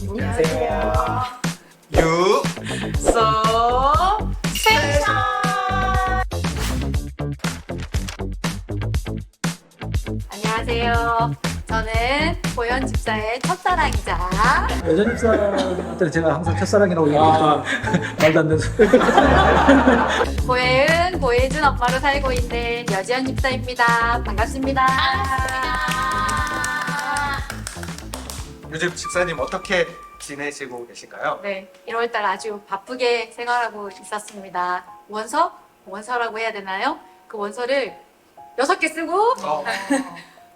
안녕하세요. 유 세션. 안녕하세요. 저는 보현 집사의 첫사랑이자 여전 집사한테 제가 항상 첫사랑이라고 얘기하니까 말도 안 되는 소리. 고혜은, 고혜준 엄마로 살고 있는 여지연 집사입니다. 반갑습니다. 요즘 집사님 어떻게 지내시고 계신가요? 네, 1월달 아주 바쁘게 생활하고 있었습니다. 원서라고 해야 되나요? 그 원서를 6개 쓰고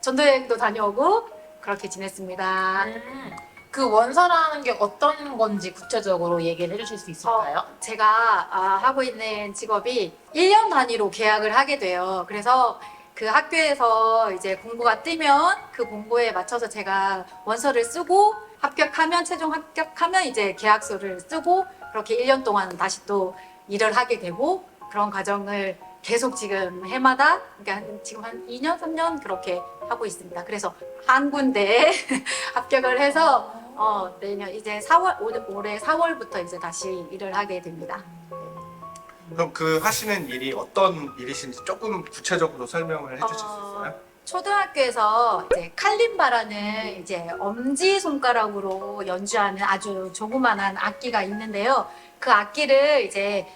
전도여행도 다녀오고 그렇게 지냈습니다. 그 원서라는 게 어떤 건지 구체적으로 얘기를 해주실 수 있을까요? 제가 하고 있는 직업이 1년 단위로 계약을 하게 돼요. 그래서 그 학교에서 이제 공고가 뜨면 그 공고에 맞춰서 제가 원서를 쓰고 합격하면 최종 합격하면 이제 계약서를 쓰고 그렇게 1년 동안 다시 또 일을 하게 되고 그런 과정을 계속 지금 해마다 그러니까 지금 한 2년, 3년 그렇게 하고 있습니다. 그래서 한 군데에 합격을 해서 내년 이제 4월 올해 4월부터 이제 다시 일을 하게 됩니다. 그럼 그 하시는 일이 어떤 일이신지 조금 구체적으로 설명을 해주실 수 있어요? 초등학교에서 이제 칼림바라는 이제 엄지 손가락으로 연주하는 아주 조그만한 악기가 있는데요. 그 악기를 이제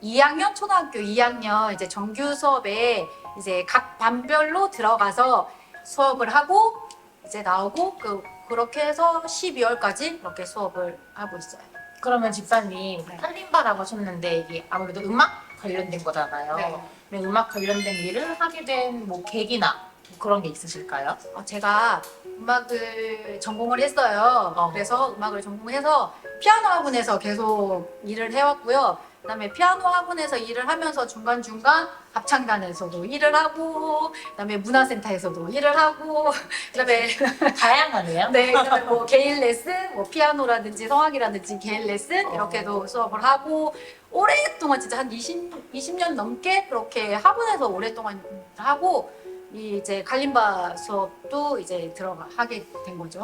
2학년 초등학교 2학년 이제 정규 수업에 이제 각 반별로 들어가서 수업을 하고 이제 나오고 그렇게 해서 12월까지 그렇게 수업을 하고 있어요. 그러면 집사님 네. 칼림바라고 하셨는데 이게 아무래도 음악 관련된 거잖아요. 네. 그럼 음악 관련된 일을 하게 된 뭐 계기나 뭐 그런 게 있으실까요? 제가 음악을 전공을 했어요. 그래서 음악을 전공해서 피아노 학원에서 계속 일을 해왔고요. 그다음에 피아노 학원에서 일을 하면서 중간중간 합창단에서도 일을 하고 그다음에 문화센터에서도 일을 하고 그다음에 다양하네요. 네, 그다음에 뭐 개인 레슨, 뭐 피아노라든지 성악이라든지 개인 레슨 이렇게도 수업을 하고 오랫동안 진짜 한 20년 넘게 그렇게 학원에서 오랫동안 하고 이제 칼림바 수업도 이제 하게 된 거죠.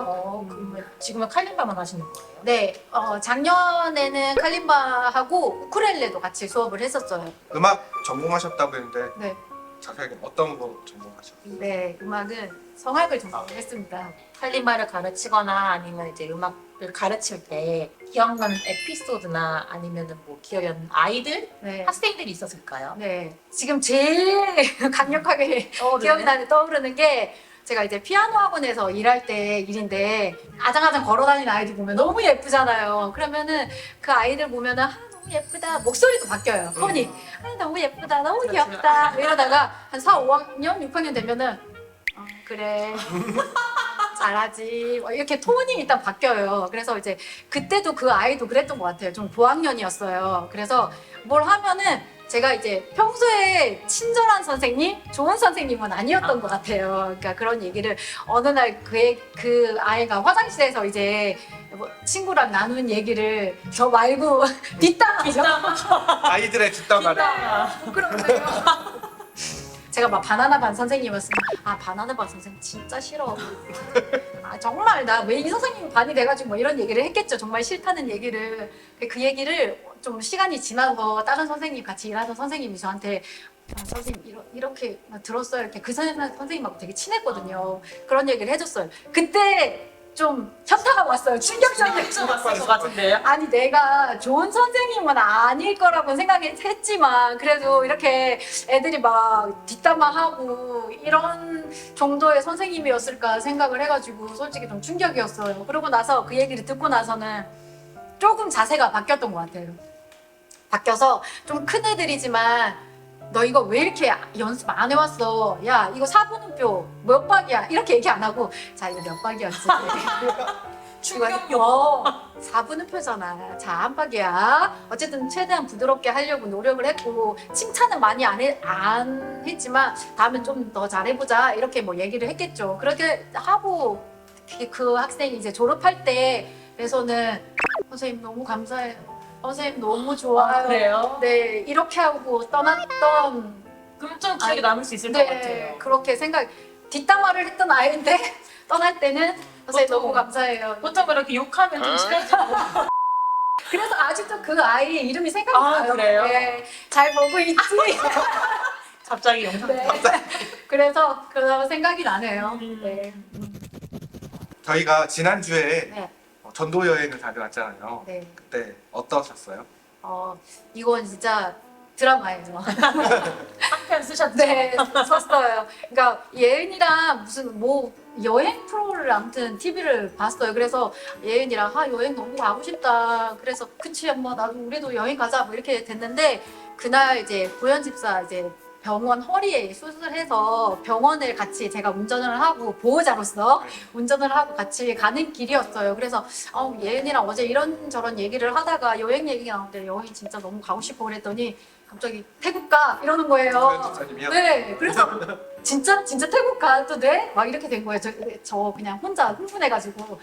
그러면 지금은 칼림바만 하시는 거예요? 네, 작년에는 칼림바하고 우쿨렐레도 같이 수업을 했었어요. 음악 전공하셨다고 했는데 네, 자세하게 어떤 거 전공하셨어요? 네, 음악은 성악을 전공했습니다. 칼림바를 가르치거나 아니면 이제 음악을 가르칠 때 기억나는 에피소드나 아니면은 뭐 기억에 남는 아이들, 네, 학생들이 있었을까요? 네, 지금 제일 강력하게 떠오르는 게 제가 이제 피아노 학원에서 일할 때 일인데 아장아장 걸어다니는 아이들 보면 너무 예쁘잖아요. 그러면은 그 아이들 보면은 너무 예쁘다 목소리도 바뀌어요. 톤이 너무 예쁘다 너무 귀엽다 이러다가 한 4, 5학년, 6학년 되면은 그래 잘하지 이렇게 톤이 일단 바뀌어요. 그래서 이제 그때도 그 아이도 그랬던 것 같아요. 좀 고학년이었어요. 그래서 뭘 하면은 제가 이제 평소에 친절한 선생님, 좋은 선생님은 아니었던 것 같아요. 그러니까 그런 얘기를 어느 날 그 아이가 화장실에서 이제 뭐 친구랑 나눈 얘기를 저 말고 뒷담화죠. 아이들의 뒷담화를 그러네요. 제가 막 바나나 반 선생님이었으면 바나나 반 선생님 진짜 싫어. 정말 나 왜 이 선생님 반이 돼가지고 뭐 이런 얘기를 했겠죠. 정말 싫다는 얘기를 그 얘기를 좀 시간이 지나서 다른 선생님 같이 일하던 선생님이 저한테 선생님 이렇게 들었어요. 이렇게 그 선생님하고 되게 친했거든요. 그런 얘기를 해줬어요. 그때 좀 현타가 왔어요. 충격적인 맞을 것 같은데요? 아니 내가 좋은 선생님은 아닐 거라고 생각했지만 그래도 이렇게 애들이 막 뒷담화하고 이런 정도의 선생님이었을까 생각을 해가지고 솔직히 좀 충격이었어요. 그러고 나서 그 얘기를 듣고 나서는 조금 자세가 바뀌었던 것 같아요. 바뀌어서 좀 큰 애들이지만 너 이거 왜 이렇게 연습 안 해왔어? 야 이거 사분음표 몇 박이야? 이렇게 얘기 안 하고 자 이거 몇 박이었지? 충격요. 4분음표잖아. 자, 한 박이야. 어쨌든 최대한 부드럽게 하려고 노력을 했고 칭찬은 많이 안 했지만 다음엔 좀 더 잘해보자 이렇게 뭐 얘기를 했겠죠. 그렇게 하고 그 학생이 이제 졸업할 때에서는 선생님 너무 감사해요. 선생님 너무 좋아요. 그래요? 네, 이렇게 하고 떠났던 그럼 좀 기억에 남을 수 있을 것 네, 같아요. 그렇게 뒷담화를 했던 아이인데 떠날 때는 선생님 보통- 너무 감사해요. 보통 그렇게 욕하면 좀 싫어지고. 그래서 아직도 그 아이의 이름이 생각이 아, 나요. 그래요? 네, 잘 보고 있지. 갑자기 영상. 네. 그래서 생각이 나네요. 네. 저희가 지난주에 네. 전도 여행을 다녀왔잖아요. 네. 그때 어떠셨어요? 이건 진짜 드라마예요. 한편 쓰셨죠? 네, 썼어요. 그러니까 예은이랑 무슨 뭐 여행 프로를 아무튼 TV를 봤어요. 그래서 예은이랑 여행 너무 가고 싶다. 그래서 그치 엄마 나도 우리도 여행 가자 뭐 이렇게 됐는데 그날 이제 고현 집사 이제 병원 허리에 수술해서 병원을 같이 제가 운전을 하고 보호자로서 운전을 하고 같이 가는 길이었어요. 그래서 예은이랑 어제 이런저런 얘기를 하다가 여행 얘기가 나오는데 여행 진짜 너무 가고 싶어 그랬더니 갑자기 태국 가 이러는 고현 거예요. 집사님이요? 네, 그래서 진짜 태국 가도 돼? 막 이렇게 된 거예요. 저 그냥 혼자 흥분해가지고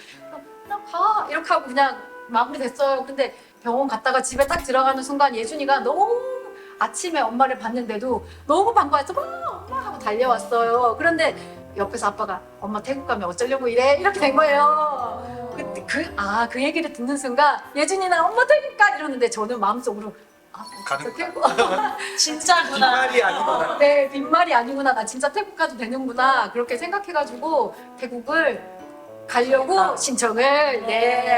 그냥 가 이렇게 하고 그냥 마무리됐어요. 근데 병원 갔다가 집에 딱 들어가는 순간 예준이가 너무 아침에 엄마를 봤는데도 너무 반가워서 엄마 하고 달려왔어요. 그런데 옆에서 아빠가 엄마 태국 가면 어쩌려고 이래? 이렇게 된 거예요. 그 얘기를 듣는 순간 예준이는 엄마 태국 가 이러는데 저는 마음속으로 진짜 가는 태국 진짜구나. 뒷말이 아니구나. 네, 빈말이 아니구나. 나 진짜 태국 가도 되는구나. 그렇게 생각해가지고 태국을 가려고 신청을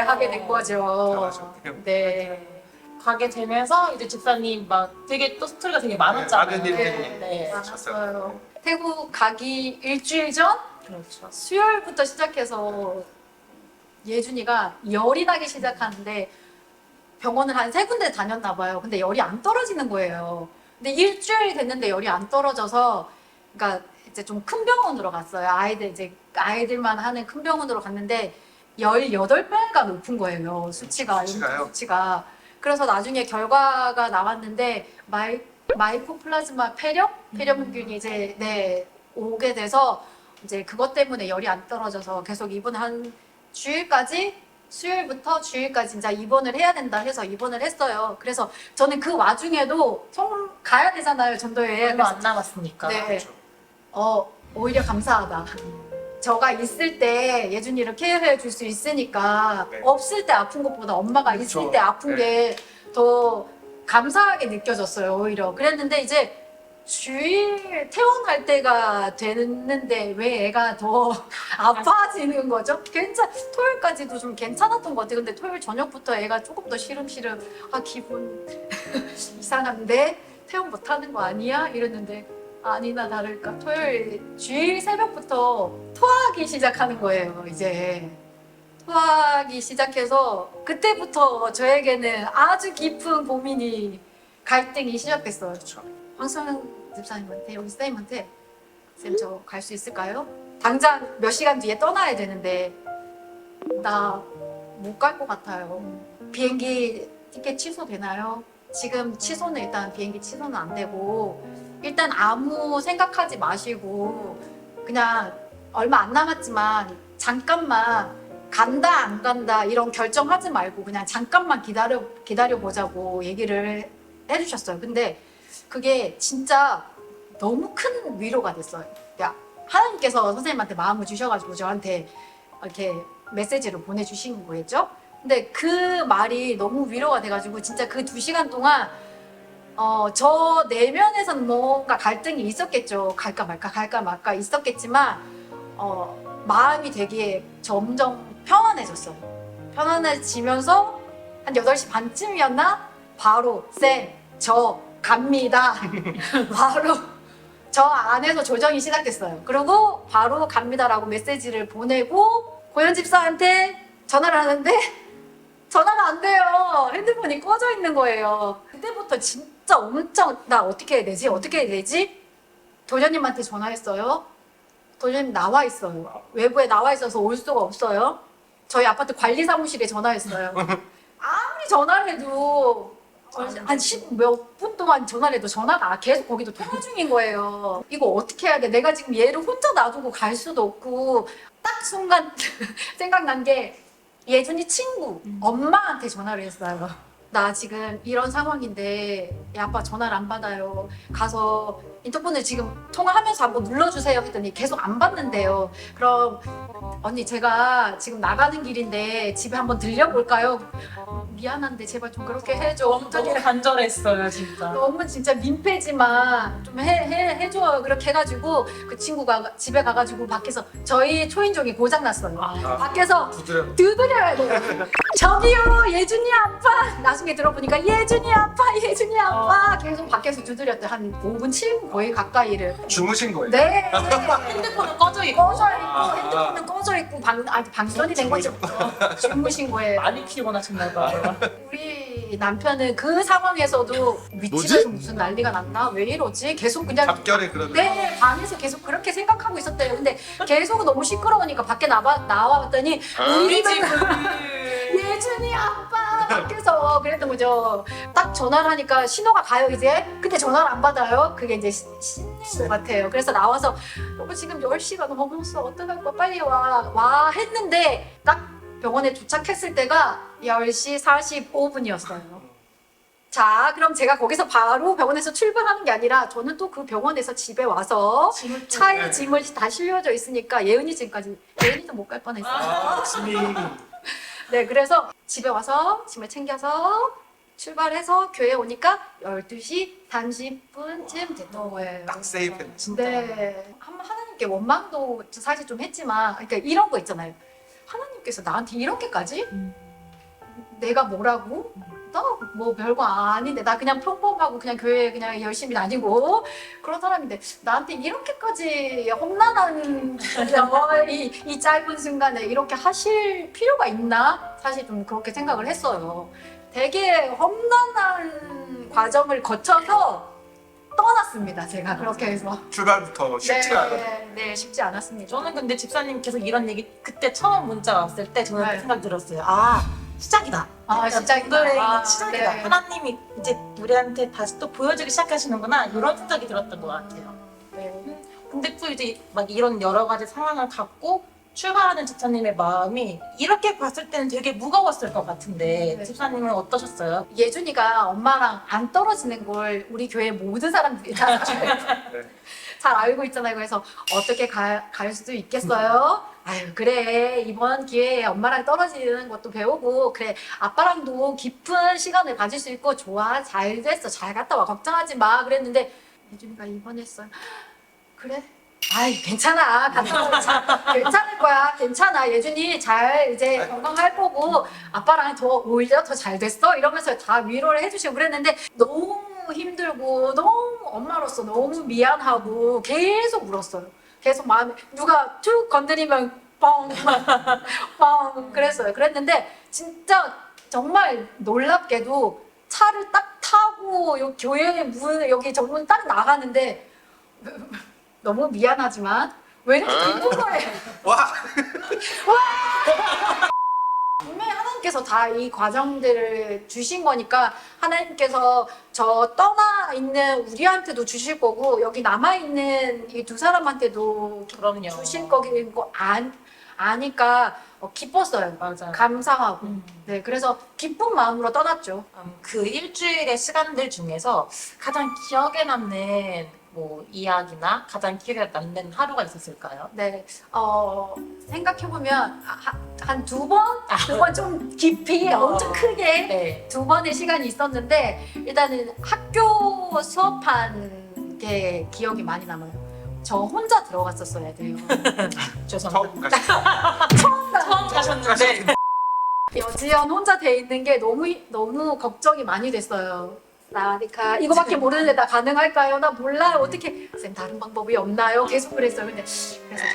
하게 된 거죠. 잘하셨네요. 네. 가게 되면서 이제 집사님 막 되게 또 스토리가 되게 많았잖아요. 많은 일들이 네. 많았어요. 태국 가기 일주일 전 그렇죠. 수요일부터 시작해서 예준이가 열이 나기 시작하는데 병원을 한 3군데 다녔나 봐요. 근데 열이 안 떨어지는 거예요. 근데 일주일 됐는데 열이 안 떨어져서 그러니까 이제 좀 큰 병원으로 갔어요. 아이들만 하는 큰 병원으로 갔는데 18배가 높은 거예요. 수치가. 수치가요? 수치가. 그래서 나중에 결과가 나왔는데 마이코플라즈마 폐렴균이 이제 오게 돼서 이제 그것 때문에 열이 안 떨어져서 계속 입원 한 주일까지 수요일부터 주일까지 진짜 입원을 해야 된다 해서 입원을 했어요. 그래서 저는 그 와중에도 가야 되잖아요, 전도에. 얼마 안 남았으니까. 네. 그렇죠. 오히려 감사하다. 저가 있을 때 예준이를 케어해 줄 수 있으니까 네. 없을 때 아픈 것보다 엄마가 있을 그렇죠. 때 아픈 게 더 감사하게 느껴졌어요, 오히려. 그랬는데 이제 주일 퇴원할 때가 됐는데 왜 애가 더 아파지는 거죠? 토요일까지도 좀 괜찮았던 것 같아요. 근데 토요일 저녁부터 애가 조금 더 시름시름 기분 이상한데 퇴원 못하는 거 아니야? 이랬는데 아니나 다를까 주일 새벽부터 토하기 시작하는 거예요. 이제 토하기 시작해서 그때부터 저에게는 아주 깊은 고민이 갈등이 시작됐어요. 그렇죠. 황소영 집사님한테 여기 선생님한테 쌤 저 갈 수 있을까요? 당장 몇 시간 뒤에 떠나야 되는데 나 못 갈 것 같아요. 비행기 티켓 취소되나요? 지금 취소는 일단 비행기 취소는 안 되고 일단 아무 생각하지 마시고 그냥 얼마 안 남았지만 잠깐만 간다 안 간다 이런 결정하지 말고 그냥 잠깐만 기다려 보자고 얘기를 해주셨어요. 근데 그게 진짜 너무 큰 위로가 됐어요. 하나님께서 선생님한테 마음을 주셔가지고 저한테 이렇게 메시지를 보내주신 거겠죠? 근데 그 말이 너무 위로가 돼가지고 진짜 그 2시간 동안 저 내면에서는 뭔가 갈등이 있었겠죠. 갈까 말까 있었겠지만 마음이 되게 점점 편안해졌어요. 편안해지면서 한 8시 반쯤이었나? 바로 쌤, 저 갑니다. 바로 저 안에서 조정이 시작됐어요. 그리고 바로 갑니다라고 메시지를 보내고 고현 집사한테 전화를 하는데 전화가 안 돼요. 핸드폰이 꺼져 있는 거예요. 그때부터 진짜 엄청 나 어떻게 해야 되지? 도련님한테 전화했어요. 도련님 나와 있어요. 외부에 나와 있어서 올 수가 없어요. 저희 아파트 관리사무실에 전화했어요. 아무리 전화를 해도 한 10몇 분 동안 전화를 해도 전화가 계속 거기도 통화 중인 거예요. 이거 어떻게 해야 돼? 내가 지금 얘를 혼자 놔두고 갈 수도 없고 딱 순간 생각난 게 예준이 친구 엄마한테 전화를 했어요. 나 지금 이런 상황인데 애 아빠 전화를 안 받아요. 가서 인터폰을 지금 통화하면서 한번 눌러주세요 했더니 계속 안 받는데요. 그럼 언니 제가 지금 나가는 길인데 집에 한번 들려볼까요? 미안한데 제발 좀 그렇게 해줘. 너무 간절했어요 진짜. 너무 진짜 민폐지만 좀 해줘. 그렇게 해가지고 그 친구가 집에 가가지고 밖에서 저희 초인종이 고장났어요. 밖에서 두드려야 돼요. 저기요 예준이 아빠. 나중에 들어보니까 예준이 아빠 계속 밖에서 두드렸대. 한 5분 7분 거의 가까이를. 주무신 거예요? 네. 핸드폰은 꺼져 있고 핸드폰은 꺼져 있고 방전이 된 거죠. 주무신 거예요. 많이 피곤 하셨나 봐요. 우리 남편은 그 상황에서도 윗집에서 무슨 난리가 났나? 왜 이러지? 계속 그냥 잡결에 그러는 네, 방에서 계속 그렇게 생각하고 있었대요. 근데 계속 너무 시끄러우니까 밖에 나와봤더니 우리 집은 예준이 아빠 밖에서 그랬던 거죠. 딱 전화를 하니까 신호가 가요 이제. 근데 전화를 안 받아요. 그게 이제 신인 것 같아요. 그래서 나와서 여보 지금 10시가 넘었어. 어떡할 거야 빨리 와 했는데 딱 병원에 도착했을 때가 10시 45분이었어요. 자, 그럼 제가 거기서 바로 병원에서 출발하는 게 아니라 저는 또 그 병원에서 집에 와서 차에 짐을 다 실려져 있으니까 예은이 집까지 예은이도 못 갈 뻔했어요. 네, 그래서 집에 와서 짐을 챙겨서 출발해서 교회 오니까 12시 30분쯤 됐던 거예요. 딱 세이프했네. 네. 하나님께 원망도 사실 좀 했지만, 그러니까 이런 거 있잖아요. 하나님께서 나한테 이렇게까지? 내가 뭐라고? 나 뭐 별거 아닌데 나 그냥 평범하고 그냥 교회 그냥 열심히 다니고 그런 사람인데 나한테 이렇게까지 험난한 이 짧은 순간에 이렇게 하실 필요가 있나? 사실 좀 그렇게 생각을 했어요. 되게 험난한 과정을 거쳐서 떠났습니다. 제가 그렇게 해서 출발부터 쉽지가 않아요. 네, 쉽지 않았습니다. 저는 근데 집사님께서 이런 얘기 그때 처음 문자 왔을 때 저는 네. 그 생각 들었어요. 아 시작이다. 시작이다. 그러니까 시작이다. 네. 하나님이 이제 우리한테 다시 또 보여주기 시작하시는구나 이런 생각이 들었던 것 같아요. 네. 근데 또 이제 막 이런 여러 가지 상황을 갖고 출발하는 집사님의 마음이 이렇게 봤을 때는 되게 무거웠을 것 같은데 네. 집사님은 어떠셨어요? 예준이가 엄마랑 안 떨어지는 걸 우리 교회 모든 사람들이 다 잘 알고 있잖아요. 그래서 어떻게 갈 수도 있겠어요? 아유 그래 이번 기회에 엄마랑 떨어지는 것도 배우고 그래 아빠랑도 깊은 시간을 가질 수 있고 좋아 잘 됐어 잘 갔다 와 걱정하지 마 그랬는데 예준이가 입원했어요. 그래? 아이 괜찮아 갔다 와 괜찮을 거야 괜찮아 예준이 잘 이제 건강할 거고 아빠랑 더 오히려 더 잘 됐어 이러면서 다 위로를 해주시고 그랬는데 너무 힘들고 너무 엄마로서 너무 미안하고 계속 울었어요. 계속 마음에 누가 툭 건드리면 뻥 그랬어요. 그랬는데 진짜 정말 놀랍게도 차를 딱 타고 요 교회 문 여기 정문 딱 나가는데 너무 미안하지만 왜 이렇게 기쁜 거예요? 와! 분명히 하나님께서 다 이 과정들을 주신 거니까 하나님께서 저 떠나 있는 우리한테도 주실 거고 여기 남아 있는 이 두 사람한테도 그럼요. 주실 거긴 거 아니까 기뻤어요. 맞아요. 감사하고. 네, 그래서 기쁜 마음으로 떠났죠. 그 일주일의 시간들 중에서 가장 기억에 남는 뭐 이야기나 가장 기억에 남는 하루가 있었을까요? 네, 생각해보면 한 두 번 좀 깊이 엄청 크게 네. 두 번의 시간이 있었는데 일단은 학교 수업한 게 기억이 많이 남아요. 저 혼자 들어갔었어야 돼요. 죄송합니다. 처음 가셨어요. 처음 가셨는데 여지연 혼자 돼 있는 게 너무 걱정이 많이 됐어요. 나니까 이거밖에 모르는데 나 가능할까요? 나 몰라요. 어떻게 쌤 다른 방법이 없나요? 계속 그랬어요. 근데 그래서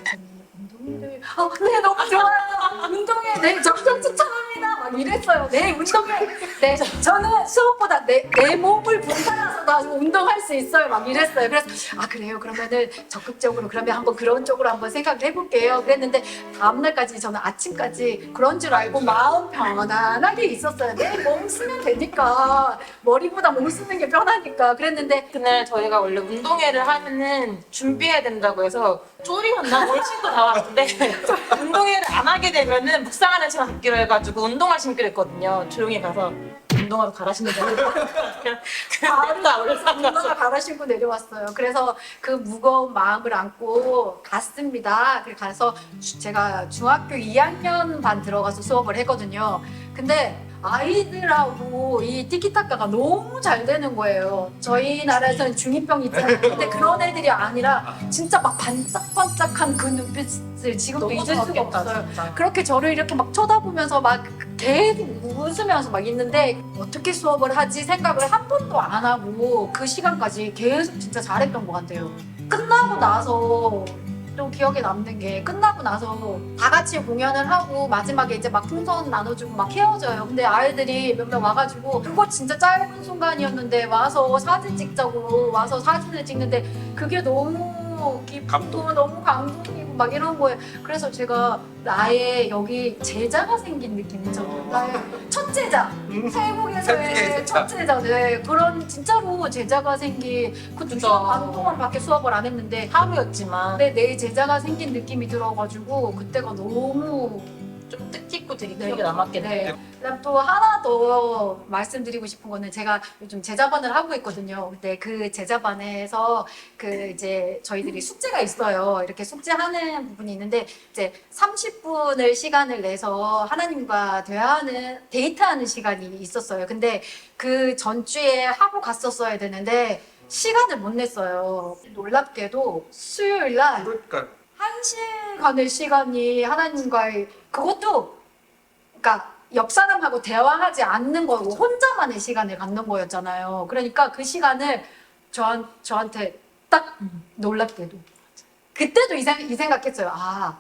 운동을 네 너무 좋아요. 운동에 네 적극 추천합니다. 막 이랬어요. 네 운동에 네 저는 수업보다 내 몸을 불살라서 나 운동할 수 있어요. 막 이랬어요. 그래서 아 그래요. 그러면은 적극적으로 그러면 한번 그런 쪽으로 한번 생각을 해볼게요. 그랬는데 다음 날까지 저는 아침까지 그런 줄 알고 마음 편안하게 있었어요. 내 몸 쓰면 되니까 머리보다 몸 쓰는 게 편하니까 그랬는데 그날 저희가 원래 운동회를 하면은 준비해야 된다고 해서 쪼리가 나 월신도 다 왔는데 운동회를 안 하게 되면은 묵상하는 시간 갖기로 해가지고 운동화 신기로 했거든요. 조용히 가서 운동화로 갈아 신는 줄 알고 그냥 바로 올라가서 누나가 갈아 신고 내려왔어요. 그래서 그 무거운 마음을 안고 갔습니다. 그래 가서 제가 중학교 2학년 반 들어가서 수업을 했거든요. 근데 아이들하고 이 티키타카가 너무 잘 되는 거예요. 저희 나라에서는 중2병 있잖아요. 근데 그런 애들이 아니라 진짜 막 반짝반짝한 그 눈빛을 지금도 너무 잊을 수가 좋았겠다, 없어요. 진짜. 그렇게 저를 이렇게 막 쳐다보면서 막 계속 웃으면서 막 있는데 어떻게 수업을 하지 생각을 한 번도 안 하고 그 시간까지 계속 진짜 잘했던 것 같아요. 끝나고 나서 또 기억에 남는 게 끝나고 나서 다 같이 공연을 하고 마지막에 이제 막 풍선 나눠주고 막 헤어져요. 근데 아이들이 몇 명 와가지고 그거 진짜 짧은 순간이었는데 와서 사진 찍자고 와서 사진을 찍는데 그게 너무 기쁘고 너무 감동이고 막 이런 거예요. 그래서 제가 나의 여기 제자가 생긴 느낌이죠. 나의 첫 제자. 태국에서의 첫 제자. 네, 그런 진짜로 제자가 생긴 그 2시간 반 동안 밖에 수업을 안 했는데 하루였지만 근데 내 제자가 생긴 느낌이 들어가지고 그때가 너무 좀 뜻깊고 되게 네. 기억에 남았겠네요. 네. 그다음 또 하나 더 말씀드리고 싶은 거는 제가 요즘 제자반을 하고 있거든요. 근데 그 제자반에서 그 이제 저희들이 숙제가 있어요. 이렇게 숙제하는 부분이 있는데 이제 30분을 시간을 내서 하나님과 대화하는 데이트하는 시간이 있었어요. 근데 그 전주에 하고 갔었어야 되는데 시간을 못 냈어요. 놀랍게도 수요일 날 그러니까 1시간의 시간이 하나님과의 그것도 그러니까 옆 사람하고 대화하지 않는 거고 혼자만의 시간을 갖는 거였잖아요. 그러니까 그 시간을 저한테 딱 놀랍게도 그때도 이 생각했어요. 아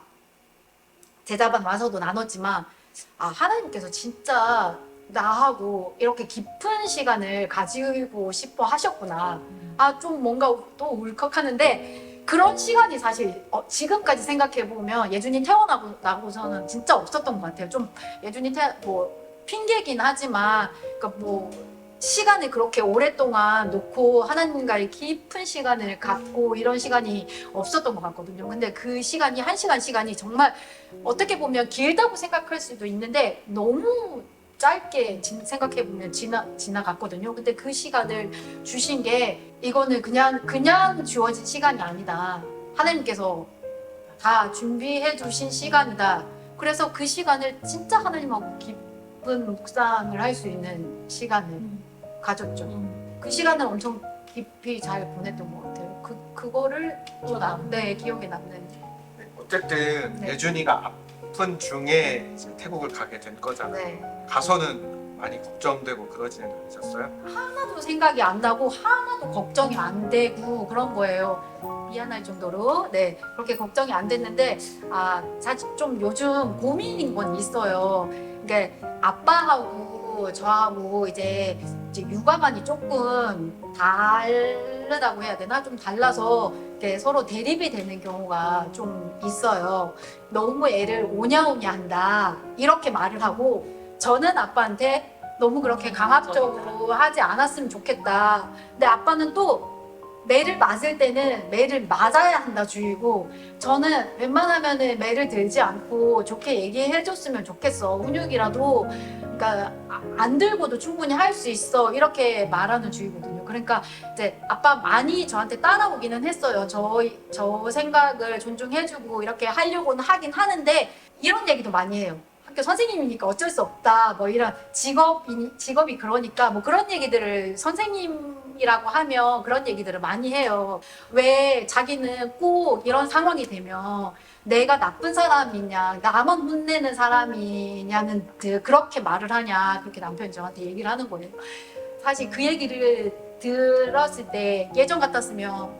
제자반 와서도 나눴지만 아 하나님께서 진짜 나하고 이렇게 깊은 시간을 가지고 싶어 하셨구나. 아 좀 뭔가 또 울컥하는데 그런 시간이 사실 지금까지 생각해 보면 예준이 태어나고 나고서는 진짜 없었던 것 같아요. 좀 예준이 뭐 핑계긴 하지만 그러니까 뭐 시간을 그렇게 오랫동안 놓고 하나님과의 깊은 시간을 갖고 이런 시간이 없었던 것 같거든요. 근데 그 시간이 1시간 시간이 정말 어떻게 보면 길다고 생각할 수도 있는데 너무 짧게 생각해 보면 지나갔거든요. 근데 그 시간을 주신 게 이거는 그냥 주어진 시간이 아니다. 하나님께서 다 준비해 주신 시간이다. 그래서 그 시간을 진짜 하나님하고 깊은 묵상을 할 수 있는 시간을 가졌죠. 그 시간을 엄청 깊이 잘 보냈던 것 같아요. 그거를 네, 기억에 남는. 어쨌든 네. 예준이가 아픈 중에 지금 태국을 가게 된 거잖아요. 네. 가서는 많이 걱정되고 그러지는 않으셨어요? 하나도 생각이 안 나고 하나도 걱정이 안 되고 그런 거예요. 미안할 정도로 네 그렇게 걱정이 안 됐는데 아 사실 좀 요즘 고민인 건 있어요. 그러니까 아빠하고 저하고 이제 육아관이 조금 다르다고 해야 되나 좀 달라서 이렇게 서로 대립이 되는 경우가 좀 있어요. 너무 애를 오냐오냐 한다 이렇게 말을 하고 저는 아빠한테 너무 그렇게 강압적으로 하지 않았으면 좋겠다. 근데 아빠는 또 매를 맞을 때는 매를 맞아야 한다 주의고 저는 웬만하면은 매를 들지 않고 좋게 얘기해 줬으면 좋겠어. 훈육이라도 그러니까 안 들고도 충분히 할 수 있어. 이렇게 말하는 주의거든요. 그러니까 이제 아빠 많이 저한테 따라오기는 했어요. 저 생각을 존중해주고 이렇게 하려고는 하긴 하는데 이런 얘기도 많이 해요. 학교 선생님이니까 어쩔 수 없다. 뭐 이런 직업이 그러니까 뭐 그런 얘기들을 선생님이라고 하면 그런 얘기들을 많이 해요. 왜 자기는 꼭 이런 상황이 되면 내가 나쁜 사람이냐, 나만 혼내는 사람이냐는 그렇게 말을 하냐, 그렇게 남편이 저한테 얘기를 하는 거예요. 사실 그 얘기를 들었을 때 예전 같았으면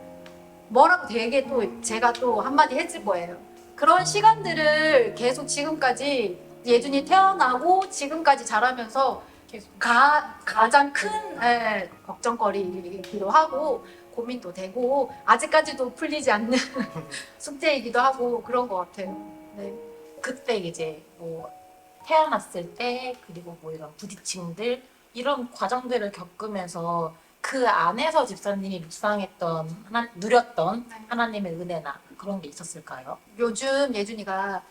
뭐라고 되게 또 제가 또 한마디 했을 거예요. 그런 시간들을 계속 지금까지 예준이 태어나고 지금까지 자라면서 가장 큰 걱정거리이기도 하고 고민도 되고 아직까지도 풀리지 않는 숙제이기도 하고 그런 것 같아요. 네. 그때 이제 뭐 태어났을 때 그리고 뭐 이런 부딪힘들 이런 과정들을 겪으면서 그 안에서 집사님이 묵상했던 누렸던 네. 하나님의 은혜나 그런 게 있었을까요? 요즘 예준이가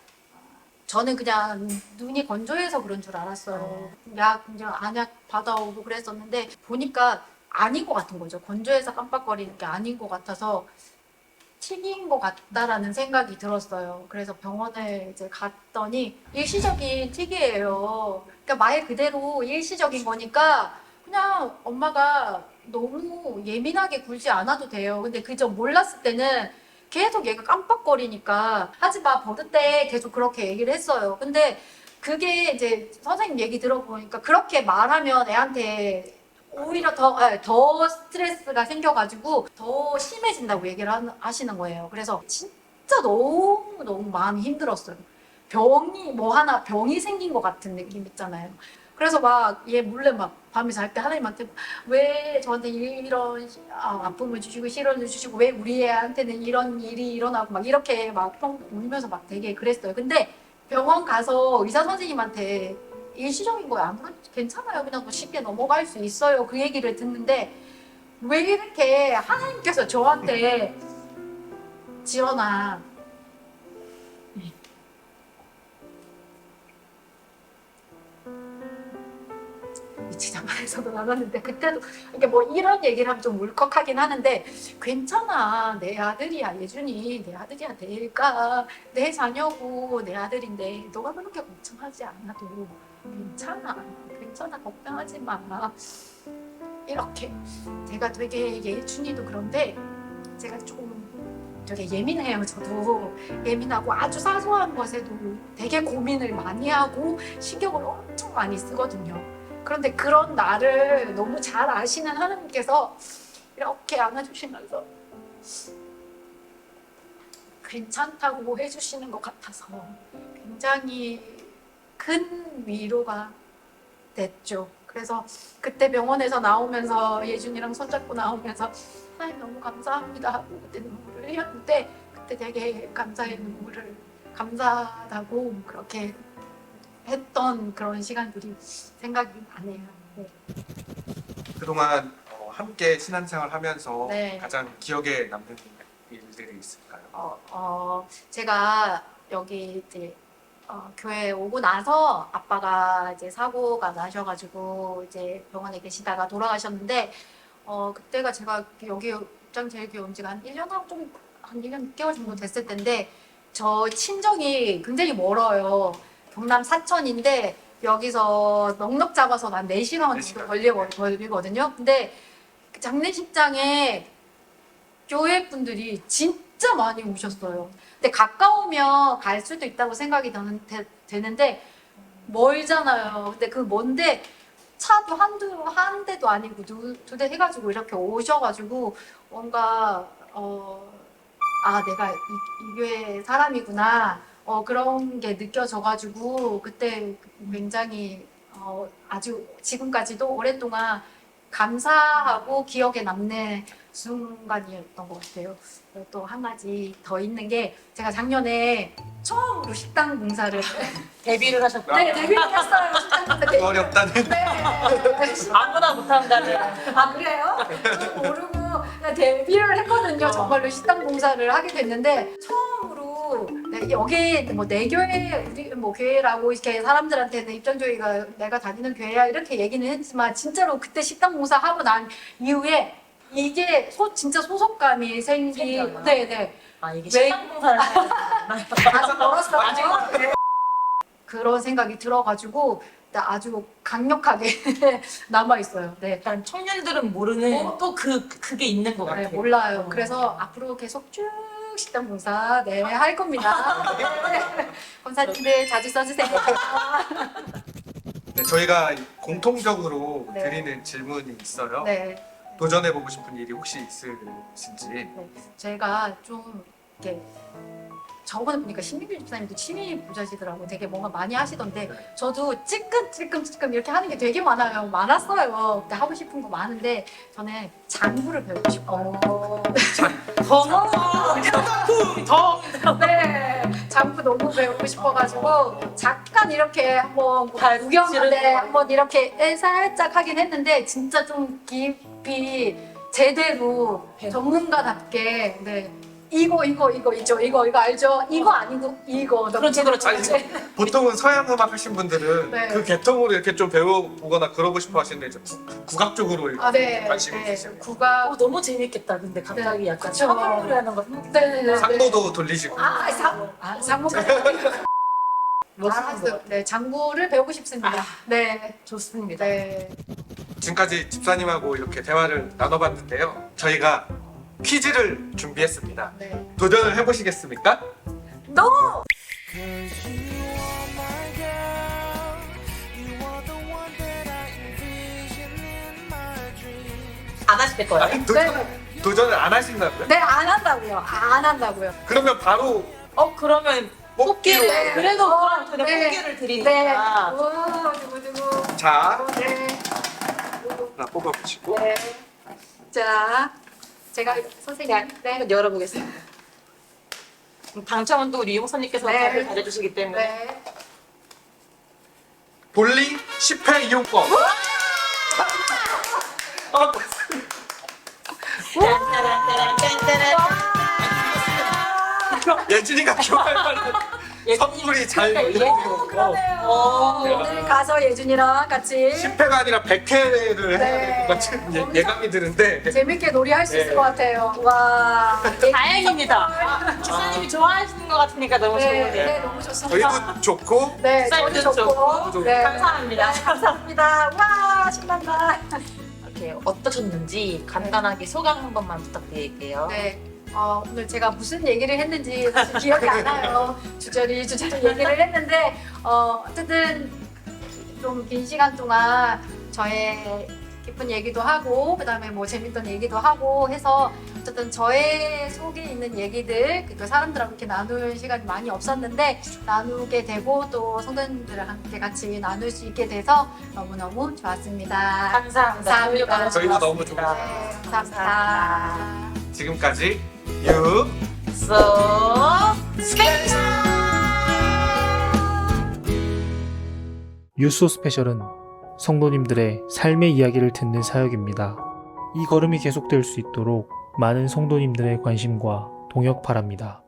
저는 그냥 눈이 건조해서 그런 줄 알았어요. 약 이제 안약 받아오고 그랬었는데 보니까 아닌 것 같은 거죠. 건조해서 깜빡거리는 게 아닌 것 같아서 틱인 것 같다라는 생각이 들었어요. 그래서 병원에 이제 갔더니 일시적인 틱이에요. 그러니까 말 그대로 일시적인 거니까 그냥 엄마가 너무 예민하게 굴지 않아도 돼요. 근데 그저 몰랐을 때는 계속 얘가 깜빡거리니까 하지 마, 버릇돼. 계속 그렇게 얘기를 했어요. 근데 그게 이제 선생님 얘기 들어보니까 그렇게 말하면 애한테 오히려 더 스트레스가 생겨가지고 더 심해진다고 얘기를 하시는 거예요. 그래서 진짜 너무 마음이 힘들었어요. 병이 생긴 것 같은 느낌 있잖아요. 그래서 막 얘 몰래 막 밤에 잘 때 하나님한테 왜 저한테 이런 아픔을 주시고 시련을 주시고 왜 우리 애한테는 이런 일이 일어나고 막 이렇게 막 울면서 막 되게 그랬어요. 근데 병원 가서 의사 선생님한테 일시적인 거예요. 아무런 괜찮아요. 그냥 뭐 쉽게 넘어갈 수 있어요. 그 얘기를 듣는데 왜 이렇게 하나님께서 저한테 지연아 지자마에서도 나갔는데 그때도 이렇게 뭐 이런 얘기를 하면 좀 울컥하긴 하는데 괜찮아 내 아들이야 예준이 내 아들이야 내가 내 자녀고 내 아들인데 너가 그렇게 걱정하지 않아도 괜찮아 걱정하지 마 이렇게 제가 되게 예준이도 그런데 제가 조금 되게 예민해요. 저도 예민하고 아주 사소한 것에도 되게 고민을 많이 하고 신경을 엄청 많이 쓰거든요. 그런데 그런 나를 너무 잘 아시는 하나님께서 이렇게 안아주시면서 괜찮다고 해주시는 것 같아서 굉장히 큰 위로가 됐죠. 그래서 그때 병원에서 나오면서 예준이랑 손잡고 나오면서 하나님 너무 감사합니다 하고 그때 눈물을 흘렸는데 그때 되게 감사의 눈물을 감사하다고 그렇게 했던 그런 시간들이 생각이 나네요. 네. 그동안 함께 신앙생활 하면서 네. 가장 기억에 남는 일들이 있을까요? 제가 여기 이제 교회 오고 나서 아빠가 이제 사고가 나셔가지고 이제 병원에 계시다가 돌아가셨는데 그때가 제가 여기 입장 제일교회 온 지가 한 1년하고 한 1년 6개월 정도 됐을 텐데 저 친정이 굉장히 멀어요. 경남 사천인데 여기서 넉넉 잡아서 한 4시간 정도 걸리거든요. 근데 그 장례식장에 교회 분들이 진짜 많이 오셨어요. 근데 가까우면 갈 수도 있다고 생각이 되는데 멀잖아요. 근데 그 먼데 차도 한 대도 아니고 두 대 해가지고 이렇게 오셔가지고 뭔가 내가 이 교회 사람이구나 그런 게 느껴져가지고 그때 굉장히 아주 지금까지도 오랫동안 감사하고 기억에 남는 순간이었던 것 같아요. 또 한 가지 더 있는 게 제가 작년에 처음으로 식당 봉사를 데뷔를 하셨다. 네, 데뷔를 했어요. 식당 봉사 데뷔. 어렵다는. 네. 아무나 못한다는. 아 그래요? 저도 모르고 그냥 데뷔를 했거든요. 정말로 식당 봉사를 하게 됐는데 처음으로 여기 뭐 내 교회 우리 뭐 교회라고 이렇게 사람들한테는 입장조회가 내가 다니는 교회야 이렇게 얘기는 했지만 진짜로 그때 식당 봉사 하고 난 이후에 이게 진짜 소속감이 생겼나? 네네 이게 왜- 식당 봉사를 해야 아직 멀었어요. 아직 멀었어요. 그런 생각이 들어가지고 아주 강력하게 남아 있어요. 네. 일단 청년들은 모르는 또 그게 있는 것 네, 같아요. 몰라요. 그래서 앞으로 계속 쭉 식당 봉사 할 겁니다. 네. 검사님들 자주 써주세요. 네, 저희가 공통적으로 네. 드리는 질문이 있어요. 네. 도전해보고 싶은 일이 혹시 있으신지. 제가 좀 이렇게 저번에 보니까 신민규 집사님도 취미 부자시더라고. 되게 뭔가 많이 하시던데 저도 찔끔찔끔 이렇게 하는 게 되게 많았어요. 그때 하고 싶은 거 많은데 저는 장구를 배우고 싶어요. 네, 장구 너무 배우고 싶어가지고 잠깐 이렇게 한번 구경하는데 한번 이렇게 살짝 하긴 했는데 진짜 좀 깊이 제대로 전문가답게 이거 있죠. 이거 알죠? 이거 아니고 이거. 그렇지. 보통은 서양 음악 하신 분들은 네. 그 계통으로 이렇게 좀 배워보거나 그러고 싶어 하시는데 이제 국악 쪽으로 이렇게 네. 관심이 네. 있으시고 국악. 너무 재밌겠다. 근데 갑자기 약간 그쵸. 샤브를 하는 거 생각. 네. 상도도 돌리시고 상무까지. 멋있는 네, 장구를 배우고 싶습니다. 네. 좋습니다. 네. 지금까지 집사님하고 이렇게 대화를 나눠봤는데요. 저희가 퀴즈를 준비했습니다. 네. 도전을 해보시겠습니까? No! 안 하실 거예요? 아니, 도전을 안 하신다고요? 네, 안 한다고요. 안 한다고요. 그러면 바로 그러면 뽑기로. 뽑기를 그래도 그럼 저는 네. 뽑기를 네. 드리니까. 오, 두구두구. 자, 네. 하나 뽑아보시고 네. 자, 제가 선생님. 네. 한번 열어보겠습니다. 당첨은 또 우리 이용사님께서 네. 답을 잘해주시기 때문에. 네. 볼링 10회 이용권. 예진이가 좋아할 만한 선물이 잘 걸려있고 그러네요. 오늘 가서 예준이랑 같이 10회가 아니라 100회를 해야 될 것 같은 예감이 드는데 재밌게 놀이할 수 있을 네. 것 같아요. 와. 다행입니다. 기사님이 좋아하시는 것 같으니까 너무 네, 좋은데. 네, 너무 좋습니다. 저희도 좋고 네, 쌀도 저도 좋고. 좋고. 네. 감사합니다. 네, 감사합니다. 와, 신난다. 이렇게 어떠셨는지 간단하게 소감 한 번만 부탁드릴게요. 네. 오늘 제가 무슨 얘기를 했는지 사실 기억이 안 나요. 주저리 얘기를 했는데, 어쨌든 좀 긴 시간 동안 저의 기쁜 얘기도 하고, 그 다음에 뭐 재밌던 얘기도 하고 해서 어쨌든 저의 속에 있는 얘기들, 그 사람들하고 이렇게 나눌 시간이 많이 없었는데, 나누게 되고 또 성도님들한테 같이 나눌 수 있게 돼서 너무너무 좋았습니다. 감사합니다. 저희도 너무 좋았어요. 네, 감사합니다. 지금까지 유 So 스페셜. 유소 스페셜은 성도님들의 삶의 이야기를 듣는 사역입니다. 이 걸음이 계속될 수 있도록 많은 성도님들의 관심과 동역 바랍니다.